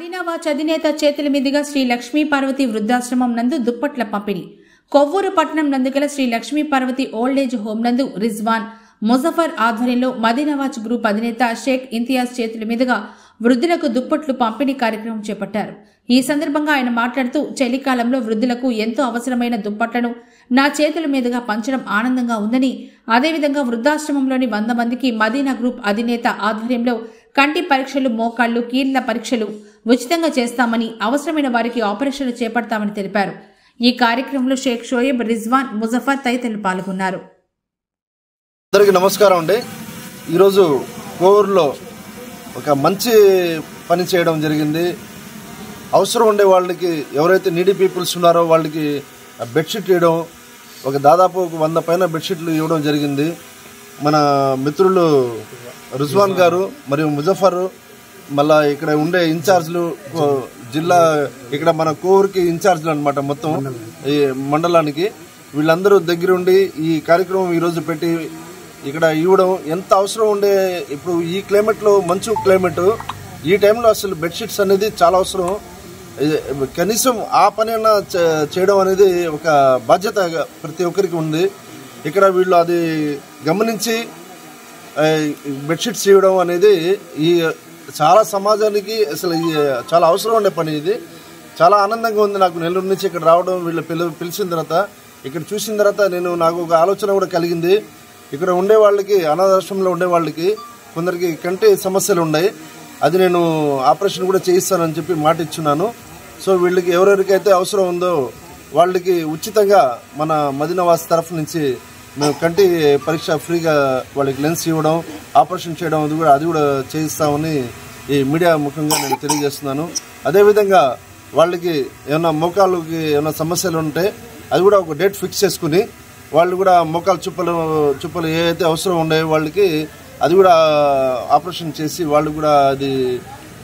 మదీనావాచ్ అధినేత చేతుల మీదుగా శ్రీ లక్ష్మీ పార్వతి వృద్ధాశ్రమం నందు దుప్పట్ల పంపిణీ. కొవ్వూరు పట్టణం నందుగల శ్రీ లక్ష్మీ పార్వతి ఓల్డేజ్ హోమ్ నందు రిజ్వాన్ ముజఫర్ ఆధ్వర్యంలో మదీనావాచ్ గ్రూప్ అధినేత షేక్ ఇంతియాజ్ చేతుల మీదుగా వృద్ధులకు దుప్పట్లు పంపిణీ కార్యక్రమం చేపట్టారు. ఈ సందర్భంగా ఆయన మాట్లాడుతూ, చలికాలంలో వృద్ధులకు ఎంతో అవసరమైన దుప్పట్లను నా చేతుల మీదుగా పంచడం ఆనందంగా ఉందని, అదేవిధంగా వృద్ధాశ్రమంలోని 100 మందికి మదీనా గ్రూప్ అధినేత ఆధ్వర్యంలో కంటి పరీక్షలు, మోకాళ్లు, కీళ్ల పరీక్షలు ఉచితంగా చేస్తామని, అవసరమైన వారికి ఆపరేషన్లు చేపడతామని తెలిపారు. ఈ కార్యక్రమంలో షేక్ షోయబ్, రిజ్వాన్, ముజఫర్ తదితరులు పాల్గొన్నారు. అందరికీ నమస్కారం అండి. ఈరోజు కోవూరులో ఒక మంచి పని చేయడం జరిగింది. అవసరం ఉండే వాళ్ళకి, ఎవరైతే నీడీ పీపుల్స్ ఉన్నారో వాళ్ళకి బెడ్షీట్ ఇవ్వడం, దాదాపు 100 పైన బెడ్షీట్లు ఇవ్వడం జరిగింది. మన మిత్రులు రిజ్వాన్ గారు మరియు ముజఫర్, మళ్ళా ఇక్కడ ఉండే ఇన్ఛార్జ్లు, జిల్లా ఇక్కడ మన కోవూరుకి ఇన్ఛార్జ్లు అనమాట, మొత్తం ఈ మండలానికి, వీళ్ళందరూ దగ్గరుండి ఈ కార్యక్రమం ఈరోజు పెట్టి ఇక్కడ ఇవ్వడం ఎంత అవసరం ఉండే. ఇప్పుడు ఈ క్లైమేట్లో, మంచు క్లైమేట్, ఈ టైంలో అసలు బెడ్షీట్స్ అనేది చాలా అవసరం. కనీసం ఆ పని అన్నా చేయడం అనేది ఒక బాధ్యత ప్రతి ఒక్కరికి ఉంది. ఇక్కడ వీళ్ళు అది గమనించి బెడ్షీట్స్ ఇవ్వడం అనేది ఈ చాలా సమాజానికి అసలు చాలా అవసరం ఉండే పని. ఇది చాలా ఆనందంగా ఉంది నాకు. నెల్లూరు నుంచి ఇక్కడ రావడం, వీళ్ళు పిలిచిన తర్వాత, ఇక్కడ చూసిన తర్వాత నాకు ఒక ఆలోచన కూడా కలిగింది. ఇక్కడ ఉండే వాళ్ళకి, అనాథాశ్రమంలో ఉండే వాళ్ళకి కొందరికి కంటి సమస్యలు ఉన్నాయి. అది నేను ఆపరేషన్ కూడా చేయిస్తానని చెప్పి మాట ఇచ్చున్నాను. సో వీళ్ళకి ఎవరెవరికైతే అవసరం ఉందో వాళ్ళకి ఉచితంగా మన మదీనావాచ్ తరఫు నుంచి మేము కంటి పరీక్ష ఫ్రీగా వాళ్ళకి లెన్స్ ఇవ్వడం, ఆపరేషన్ చేయడం అది కూడా చేయిస్తామని ఈ మీడియా ముఖంగా నేను తెలియజేస్తున్నాను. అదేవిధంగా వాళ్ళకి ఏమైనా మోకాళ్ళకి ఏమైనా సమస్యలు ఉంటే అది కూడా ఒక డేట్ ఫిక్స్ చేసుకుని వాళ్ళు కూడా మోకాలు చుప్పలు ఏవైతే అవసరం ఉండే వాళ్ళకి అది కూడా ఆపరేషన్ చేసి వాళ్ళు కూడా అది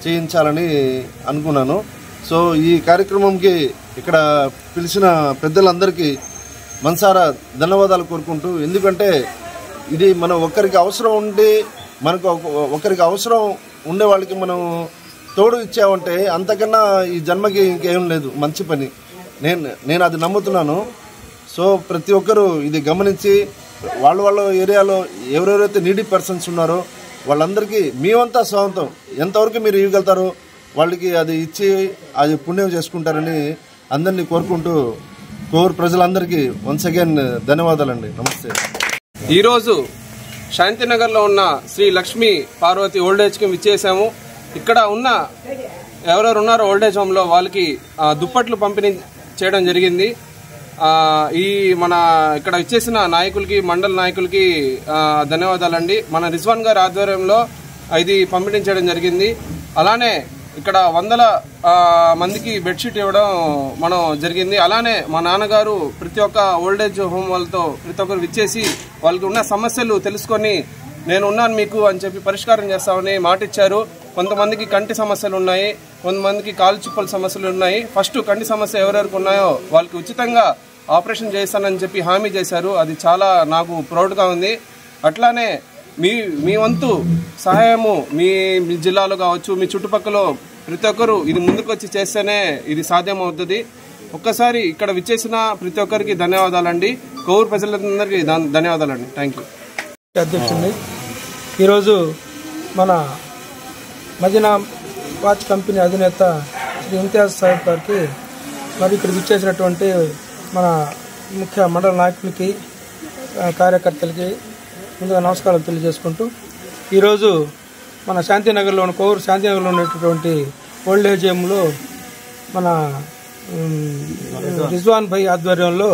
చేయించాలని అనుకున్నాను. సో ఈ కార్యక్రమంకి ఇక్కడ పిలిచిన పెద్దలందరికీ మనసారా ధన్యవాదాలు కోరుకుంటూ, ఎందుకంటే ఇది మనం ఒకరికి అవసరం ఉండి, మనకు ఒకరికి అవసరం ఉండే వాళ్ళకి మనం తోడు ఇచ్చామంటే అంతకన్నా ఈ జన్మకి ఇంకేం లేదు. మంచి పని, నేను అది నమ్ముతున్నాను. సో ప్రతి ఒక్కరూ ఇది గమనించి వాళ్ళ ఏరియాలో ఎవరెవరైతే నీడీ పర్సన్స్ ఉన్నారో వాళ్ళందరికీ మేమంతా స్వాగతం, ఎంతవరకు మీరు ఇవ్వగలుగుతారో వాళ్ళకి అది ఇచ్చి అది పుణ్యం చేసుకుంటారని అందరినీ కోరుకుంటూ, కోవూరు ప్రజలందరికీ వన్స్ అగైన్ ధన్యవాదాలండి. నమస్తే. ఈరోజు శాంతినగర్లో ఉన్న శ్రీ లక్ష్మీ పార్వతి ఓల్డేజ్కి విచ్చేసాము. ఇక్కడ ఉన్న ఎవరెవరు ఉన్నారో ఓల్డేజ్ హోమ్లో వాళ్ళకి దుప్పట్లు పంపిణీ చేయడం జరిగింది. ఈ మన ఇక్కడ ఇచ్చేసిన నాయకులకి, మండల నాయకులకి ధన్యవాదాలండి. మన రిజ్వాన్ గారి ఆధ్వర్యంలో ఇది పంపిణీ చేయడం జరిగింది. అలానే ఇక్కడ 100 మందికి బెడ్షీట్ ఇవ్వడం మనం జరిగింది. అలానే మా నాన్నగారు ప్రతి ఒక్క ఓల్డేజ్ హోమ్ వాళ్ళతో ప్రతి ఒక్కరు విచ్చేసి వాళ్ళకి ఉన్న సమస్యలు తెలుసుకొని నేను ఉన్నాను మీకు అని చెప్పి పరిష్కారం చేస్తామని మాట ఇచ్చారు. కొంతమందికి కంటి సమస్యలు ఉన్నాయి, కొంతమందికి కాలు చుప్పల సమస్యలు ఉన్నాయి. ఫస్ట్ కంటి సమస్య ఎవరెవరికి ఉన్నాయో వాళ్ళకి ఉచితంగా ఆపరేషన్ చేస్తానని చెప్పి హామీ చేశారు. అది చాలా నాకు ప్రౌడ్గా ఉంది. అట్లానే మీ వంతు సహాయము మీ జిల్లాలో కావచ్చు, మీ చుట్టుపక్కల ప్రతి ఒక్కరు ఇది ముందుకు వచ్చి చేస్తేనే ఇది సాధ్యమవుతుంది. ఒక్కసారి ఇక్కడ విచ్చేసిన ప్రతి ఒక్కరికి ధన్యవాదాలండి. కోవూరు ప్రజలందరికీ ధన్యవాదాలండి. Thank you. అధ్యక్షుడిని ఈరోజు మన మదీనావాచ్ కంపెనీ అధినేత శ్రీ ఇంతియాజ్ సాహెబ్ గారికి, మరి ఇక్కడ విచ్చేసినటువంటి మన ముఖ్య మండల నాయకులకి, కార్యకర్తలకి ముందుగా నమస్కారం తెలియజేసుకుంటూ, ఈరోజు మన కోవూరు శాంతినగర్లో ఉన్నటువంటి ఓల్డ్ ఏజ్ హోమ్లో మన రిజ్వాన్ భాయ్ ఆధ్వర్యంలో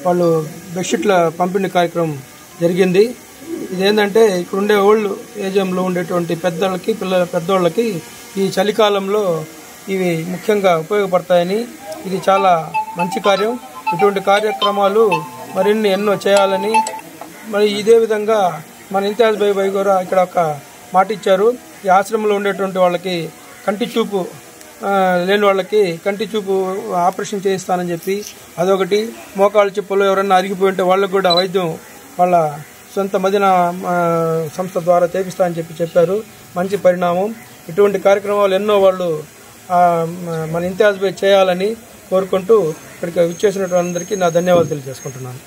వాళ్ళు బెడ్షీట్ల పంపిణీ కార్యక్రమం జరిగింది. ఇదేంటంటే ఇక్కడ ఉండే ఓల్డ్ ఏజ్ హోమ్లో ఉండేటువంటి పెద్దోళ్ళకి ఈ చలికాలంలో ఇవి ముఖ్యంగా ఉపయోగపడతాయని, ఇది చాలా మంచి కార్యం. ఇటువంటి కార్యక్రమాలు మరిన్ని ఎన్నో చేయాలని, మరి ఇదే విధంగా మన ఇంతియాజ్ భాయ్ కూడా ఇక్కడ ఒక మాట ఇచ్చారు. ఈ ఆశ్రమంలో ఉండేటువంటి వాళ్ళకి, కంటి చూపు లేని వాళ్ళకి కంటి చూపు ఆపరేషన్ చేయిస్తానని చెప్పి అదొకటి, మోకాళ్ళ చిప్పలు ఎవరన్నా అరిగిపోయి ఉంటే వాళ్ళకు కూడా వైద్యం వాళ్ళ సొంత మదీనా సంస్థ ద్వారా చేపిస్తానని చెప్పారు. మంచి పరిణామం. ఇటువంటి కార్యక్రమాలు ఎన్నో వాళ్ళు మన ఇంతియాజ్ భాయ్ చేయాలని కోరుకుంటూ ఇక్కడికి విచ్చేసినటువంటి అందరికీ నా ధన్యవాదాలు తెలియజేసుకుంటున్నాను.